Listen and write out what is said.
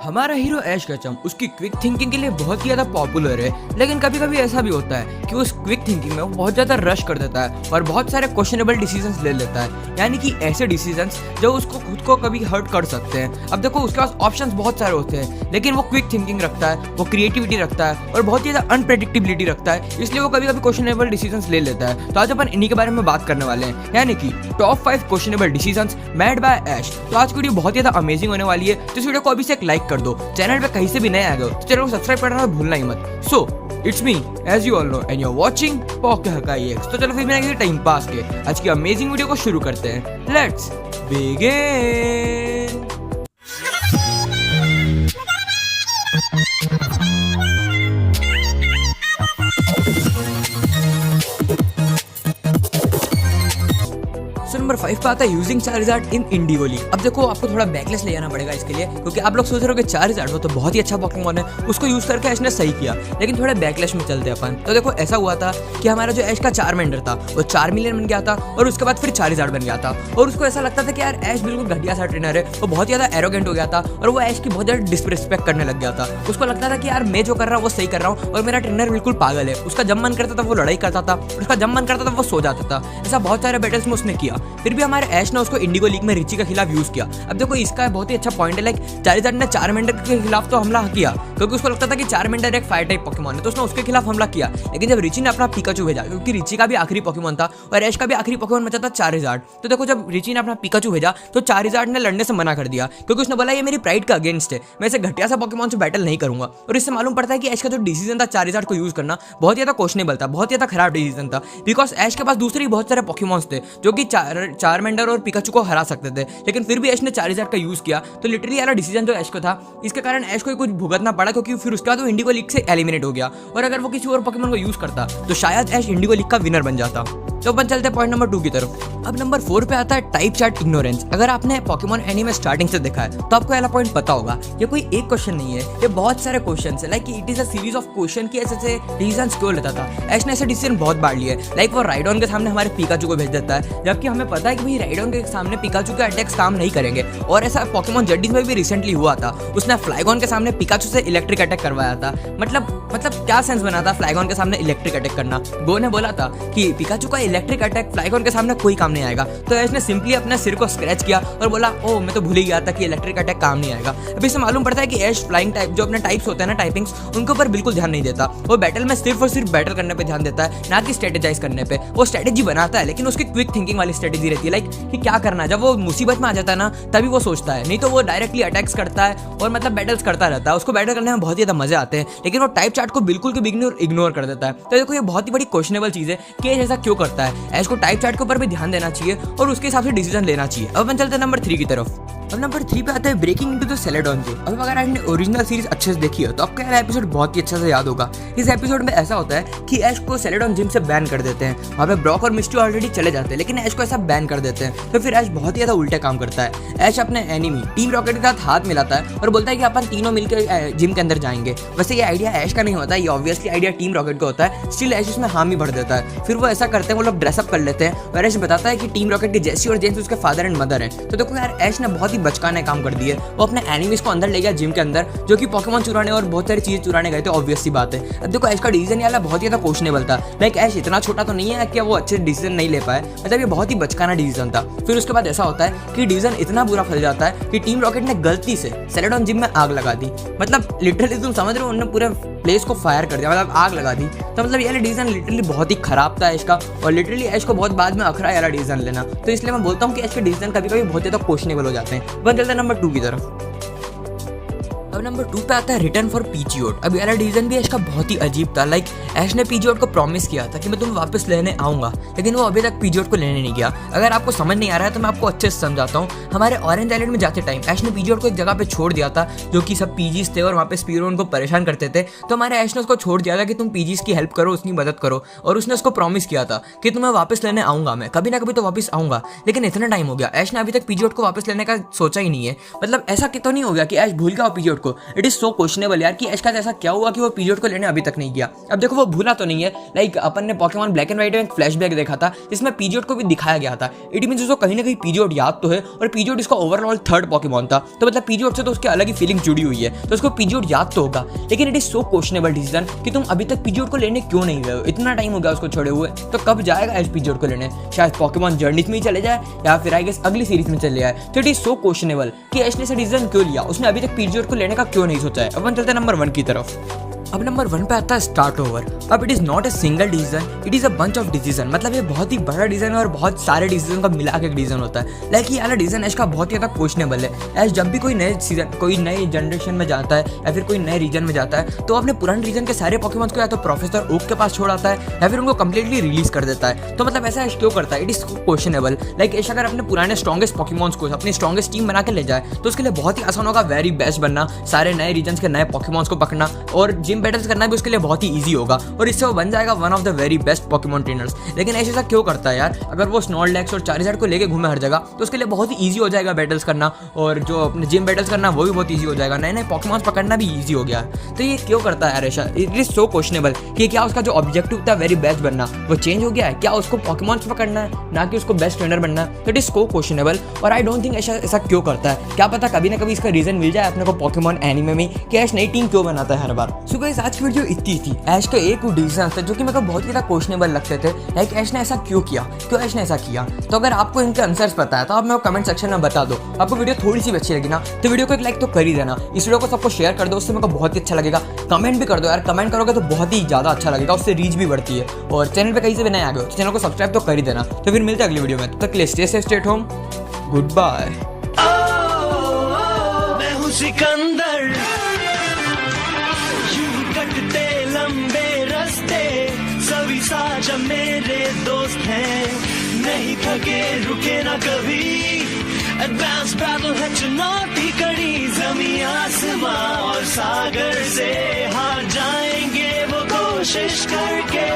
हमारा हीरो ऐश केचम उसकी quick thinking के लिए बहुत ही ज्यादा पॉपुलर है, लेकिन कभी कभी ऐसा भी होता है कि उस क्विक थिंकिंग में वो बहुत ज्यादा रश कर देता है और बहुत सारे क्वेश्चनेबल डिसीजंस ले लेता है, यानी कि ऐसे डिसीजंस जो उसको खुद को कभी हर्ट कर सकते हैं। अब देखो उसके पास ऑप्शंस बहुत सारे होते हैं, लेकिन वो क्विक थिंकिंग रखता है, वो क्रिएटिविटी रखता है और बहुत ही ज्यादा अनप्रेडिक्टेबिलिटी रखता है, इसलिए वो कभी कभी क्वेश्चनेबल डिसीजंस ले लेता है। तो आज अपन इन्हीं के बारे में बात करने वाले हैं, यानी कि top 5 questionable decisions made by Ash. तो आज की वीडियो बहुत ही ज्यादा अमेजिंग होने वाली है, तो इस वीडियो को अभी से एक लाइक कर दो। चैनल पे कहीं से भी नए आ गए तो चैनल को सब्सक्राइब करना भूलना ही मत। So it's me as you all know and you are watching पॉक हकाईएक्स। तो चलो फिर बिना किसी टाइम पास के आज की अमेजिंग वीडियो को शुरू करते हैं। Let's begin. नंबर 5 पे आता है यूजिंग चार्जार्ड इन इंडिगोली। अब देखो आपको थोड़ा बैकलेस ले जाना पड़ेगा इसके लिए, क्योंकि आप लोग सोच रहे हो कि चार्जार्ड हो तो बहुत ही अच्छा पोकेमॉन है, उसको यूज करके ऐश ने सही किया, लेकिन थोड़ा बैकलेस में चलते अपन। तो देखो ऐसा हुआ था कि हमारा जो ऐश का चारमेंडर था वो 4 मिलियन बन गया था और उसके बाद फिर चार्जार्ड बन गया था और उसको ऐसा लगता था कि यार ऐश बिल्कुल घटिया सा ट्रेनर है, वो बहुत ज्यादा एरोगेंट हो गया था और वो ऐश की बहुत ज्यादा डिसरिस्पेक्ट करने लग गया था। उसको लगता था कि यार मैं जो कर रहा हूँ वो सही कर रहा हूँ और मेरा ट्रेनर बिल्कुल पागल है। उसका जब मन करता था वो लड़ाई करता था, उसका जब मन करता था वो सो जाता था। ऐसा बहुत सारे बैटल्स में उसने किया, फिर भी हमारे ऐश ने उसको इंडिगो लीग में रिची के खिलाफ यूज किया। अब देखो इसका बहुत ही अच्छा पॉइंट है, लाइक चार्जार्ड ने चारमेंडर के खिलाफ तो हमला किया क्योंकि उसको लगता था कि चारमेंडर एक फायर टाइप पोकेमॉन है, तो उसने उसके खिलाफ हमला किया। लेकिन जब रिची ने अपना पिकाचू भेजा, क्योंकि रिची का भी आखिरी पोकेमॉन था और ऐश का भी आखिरी पोकेमॉन बचा था चार्जार्ड, तो देखो जब रिची ने अपना पिकाचू भेजा तो चार्जार्ड ने लड़ने से मना कर दिया, क्योंकि उसने बोला ये मेरी प्राइड का अगेंस्ट है, मैं ऐसे घटिया सा पोकेमॉन से बैटल नहीं करूंगा। और इससे मालूम पड़ता है कि ऐश का जो डिसीजन था चार्जार्ड को यूज करना बहुत ज्यादा क्वेश्चनेबल था, बहुत ज्यादा खराब डिसीजन था, बिकॉज ऐश के पास दूसरे बहुत सारे पोकेमॉन्स थे जो कि चारमेंडर और पिकाचू को हरा सकते थे, लेकिन फिर भी ऐश ने चार्जार्ड का यूज किया। तो लिटरली वाला डिसीजन जो ऐश को था, इसके कारण ऐश को कुछ भुगतना पड़ा, क्योंकि फिर उसके बाद वो इंडिगो लीग से एलिमिनेट हो गया और अगर वो किसी और पोकेमॉन को यूज करता तो शायद ऐश इंडिगो लीग का विनर बन जाता। तो अपन चलते हैं पॉइंट नंबर 2 की तरफ। अब नंबर 4 पे आता है टाइप चार्ट इग्नोरेंस। अगर आपने पोकेमॉन एनीमे स्टार्टिंग से देखा है तो आपको वाला पॉइंट पता होगा, ये कोई एक क्वेश्चन नहीं है, ये बहुत सारे क्वेश्चन है, like it is a series of question की ऐसे डिसीजन क्यों लेता था। ऐश ने ऐसे डिसीजन बहुत बार लिए, लाइक वो राइडॉन के सामने हमारे पिकाचू को भेज देता है, जबकि हमें पता है कि भाई राइडॉन के सामने पिकाचू के अटैक्स काम नहीं करेंगे। और ऐसा पोकेमॉन जेडीज में भी रिसेंटली हुआ था, उसने फ्लाइगॉन के सामने पिकाचू से इलेक्ट्रिक अटैक करवाया था। मतलब क्या सेंस बना था फ्लाइगॉन के सामने इलेक्ट्रिक अटैक करना। गो ने बोला था कि पिकाचू का इलेक्ट्रिक अटैक फ्लाइगॉन के सामने कोई काम नहीं आएगा, तो ऐश ने सिंपली अपने सिर को स्क्रैच किया और बोला ओ मैं तो भूल ही गया था कि इलेक्ट्रिक अटैक काम नहीं आएगा। अभी से मालूम पड़ता है कि ऐश फ्लाइंग टाइप जो अपने टाइप्स होते हैं ना, टाइपिंग्स, उनके ऊपर बिल्कुल ध्यान नहीं देता। वो बैटल में सिर्फ और सिर्फ बैटल करने पे ध्यान देता है, ना कि स्ट्रेटेजाइज करने पे। वो स्ट्रेटेजी बनाता है, लेकिन उसकी क्विक थिंकिंग वाली स्ट्रेटेजी रहती है, लाइक कि क्या करना। जब वो मुसीबत में आ जाता है ना तभी वो सोचता है, नहीं तो वो डायरेक्टली अटैक्स करता है और मतलब बैटल्स करता रहता है। उसको बैटल करने में बहुत ज्यादा मजे आते हैं, लेकिन वो टाइप चार्ट को बिल्कुल भी इग्नोर कर देता है। तो देखो ये बहुत ही बड़ी क्वेश्चनेबल चीज है कि ऐसा क्यों करता है। ऐश को टाइप चार्ट के ऊपर भी ध्यान देना चाहिए और उसके हिसाब से डिसीजन लेना चाहिए। अब अपन चलते हैं नंबर 3 की तरफ। अब नंबर 3 पे आता है ब्रेकिंग इनटू द सेलेडॉन जोन। अब अगर आपने ओरिजिनल सीरीज अच्छे से देखी है तो आपको यह एपिसोड बहुत ही अच्छा से याद होगा। इस एपिसोड में ऐसा होता है कि ऐश को सेलेडॉन जिम से बैन कर देते हैं, वहाँ पे ब्रॉक और मिस्टी ऑलरेडी चले जाते हैं, लेकिन ऐश को ऐसा बैन कर देते हैं। तो फिर ऐश बहुत ही ज्यादा उल्टे काम करता है। ऐश अपने एनिमी टीम रॉकेट के साथ हाथ मिलाता है और बोलता है कि अपन तीनों मिलकर जिम के अंदर जाएंगे। वैसे ये आइडिया ऐश का नहीं होता, ये ऑब्वियसली आइडिया टीम रॉकेट का होता है, स्टिल ऐश उसमें हामी भर देता है। फिर वो ऐसा करते हैं, वो लोग ड्रेसअप कर लेते हैं और ऐश बताता है कि टीम रॉकेट के जेसी और जेम्स उसके फादर एंड मदर हैं। तो देखो यार ऐश ने बहुत ही बचकाना काम कर दिया। वो अपने एनिमीज को अंदर ले गया जिम के अंदर, जो कि पोकेमॉन चुराने और बहुत सारी चीजें चुराने गए थे, ऑब्वियस सी बात है। अब देखो ऐश का डिसीजन ये वाला बहुत ही ज्यादा क्वेश्चनेबल था, लाइक ऐश इतना छोटा तो नहीं है कि वो अच्छे डिसीजन नहीं ले पाए, मतलब ये बहुत ही बचकाना डिसीजन था। फिर उसके बाद ऐसा होता है कि डिसीजन इतना बुरा फल जाता है कि टीम रॉकेट ने गलती से सेलेडॉन जिम में आग लगा दी। मतलब लिटरली तुम समझ रहे हो, उन्होंने पूरे प्लेस को फायर कर दिया, मतलब आग लगा दी। तो मतलब ये डिसीजन लिटरली बहुत ही खराब था ऐश का, और लिटरली ऐश को बहुत बाद में अखरा यार डिसीजन लेना। तो इसलिए मैं बोलता हूँ कि ऐश के डिसीजन कभी कभी बहुत ज्यादा क्वेश्चनेबल हो जाते हैं। बन चलते हैं नंबर 2 की तरफ। अब नंबर 2 पे आता है रिटर्न फॉर पीजीओट। अब यार डिसीजन भी ऐश का बहुत ही अजीब था, लाइक ऐश ने पीजीओट को प्रॉमिस किया था कि मैं तुम्हें वापस लेने आऊंगा, लेकिन वो अभी तक पीजीओट को लेने नहीं गया। अगर आपको समझ नहीं आ रहा है तो मैं आपको अच्छे से समझाता हूँ। हमारे ऑरेंज आइलैंड में जाते टाइम ऐश ने पीजीओट को एक जगह पे छोड़ दिया था, जो कि सब पीजीज थे और वहाँ पे स्पीरो उनको परेशान करते थे। तो हमारे ऐश ने उसको छोड़ दिया था कि तुम पीजीज की हेल्प करो, उसकी मदद करो, और उसने उसको प्रॉमिस किया था कि तुम्हें वापस लेने आऊंगा, मैं कभी ना कभी तो वापस आऊंगा। लेकिन इतना टाइम हो गया, ऐश ने अभी तक पीजीओट को वापस लेने का सोचा ही नहीं है। मतलब ऐसा तो नहीं हो गया कि ऐश भूल गया पीजीओट को। इट इज सो क्वेश्चनेबल यार कि ऐश का ऐसा क्या हुआ कि वो पीरियड को लेने अभी तक नहीं गया। अब देखो वो भूला तो नहीं है, लाइक अपन ने पोकेमॉन ब्लैक एंड व्हाइट में एक फ्लैशबैक देखा था जिसमें पीरियड को भी दिखाया गया था। इट मींस उसको कहीं ना कहीं पीरियड याद तो है, और पीरियड इसका ओवरऑल थर्ड पोकेमॉन था, तो मतलब पीरियड से तो उसकी अलग ही फीलिंग जुड़ी हुई है, तो उसको पीरियड याद तो होगा। लेकिन it is so questionable decision कि तुम अभी तक पीरियड को लेने क्यों नहीं गए हो। इतना टाइम हो गया उसको छोड़े हुए, तो कब जाएगा ऐश पीरियड को लेने? शायद पोकेमॉन जर्नीज में ही चले जाए या फिर आई गेस अगली सीरीज में चले जाए। तो इट इज सो क्वेश्चनेबल कि ऐश ने डिसीजन क्यों लिया, उसने अभी तक पीरियड को लेने का क्यों नहीं सोचा है। अपन चलते हैं नंबर 1 की तरफ। अब नंबर 1 पे आता है स्टार्ट ओवर। अब it is not a single decision, it is a bunch of decision. मतलब ये बहुत ही बड़ा डिसीजन है और बहुत सारे डिसीजन का मिला के एक डिसीजन होता है। लाइक ये वाला डिसीजन ऐश का बहुत ही ज्यादा क्वेश्चनेबल है। ऐश जब भी कोई नए सीजन, कोई नए जनरेशन में जाता है या फिर कोई नए रीजन में जाता है, तो अपने पुराने रीजन के सारे पोकेमॉन्स को या तो प्रोफेसर ओक के पास छोड़ आता है या फिर उनको कंप्लीटली रिलीज कर देता है। तो मतलब ऐसा ऐश क्यों करता है? It is questionable. लाइक ऐश अगर अपने पुराने स्ट्रॉन्गेस्ट पोकेमॉन्स को अपनी स्ट्रॉन्गेस्ट टीम बना के ले जाए तो उसके लिए बहुत ही आसान होगा वेरी बेस्ट बनना, सारे नए रीजन के नए पोकेमॉन्स को पकड़ना और जिम बैटल्स करना भी उसके लिए बहुत ही इजी होगा, और इससे वो बन जाएगा one of the very best Pokemon trainers. लेकिन ऐसा क्यों करता है यार? अगर वो स्नॉर्लैक्स और चार्जर को लेके घूमे हर जगह तो उसके लिए बहुत ही इजी हो जाएगा बैटल्स करना, और जो अपने जिम बैटल्स करना वो भी बहुत इजी हो जाएगा, नए नए पोकेमॉन्स पकड़ना भी इजी हो गया। तो ये क्यों करता है यार ऐसा? इट इज सो क्वेश्चनेबल कि क्या उसका जो ऑब्जेक्टिव था वेरी बेस्ट बनना वो चेंज हो गया है? क्या उसको पोकेमॉन्स पकड़ना है ना कि उसको बेस्ट ट्रेनर बनना है? तो इट इज सो क्वेश्चनेबल, और आई डोंट थिंक ऐसा क्यों करता है। क्या पता कभी ना कभी इसका रीजन मिल जाए अपने को पोकेमॉन एनीमे में कि ऐश नई टीम क्यों बनाता है हर बार। सो गाइस आज की वीडियो इतनी थी। ऐश के एक डिसीजन थे जो कि मेरे को बहुत ही ज्यादा क्वेश्चनेबल लगते थे, लाइक ऐश ने ऐसा क्यों किया, क्यों ऐश ने ऐसा किया। तो अगर आपको इनके आंसर्स पता है तो आप मेरे को कमेंट सेक्शन में बता दो। आपको वीडियो थोड़ी सी भी अच्छी लगी ना तो वीडियो को एक लाइक तो कर ही देना, इस वीडियो को सबको शेयर कर दो, उससे मेरे को बहुत ही अच्छा लगेगा। कमेंट भी कर दो यार, कमेंट करोगे तो बहुत ही ज्यादा अच्छा लगेगा, उससे रीच भी बढ़ती है। और चैनल पे कहीं से भी नए आ गए तो चैनल को सब्सक्राइब तो कर ही देना। तो फिर मिलते हैं अगली वीडियो में, तब तक के लिए stay safe, stay at home, goodbye. मैं हूँ सिकंदर, यूं कटते लंबे रास्ते, सभी साझा मेरे दोस्त हैं, नहीं थके रुके ना कभी, एडवांस बैटल है चुनौती कड़ी, ज़मीं आसमां और सागर से हार जाएंगे वो कोशिश करके।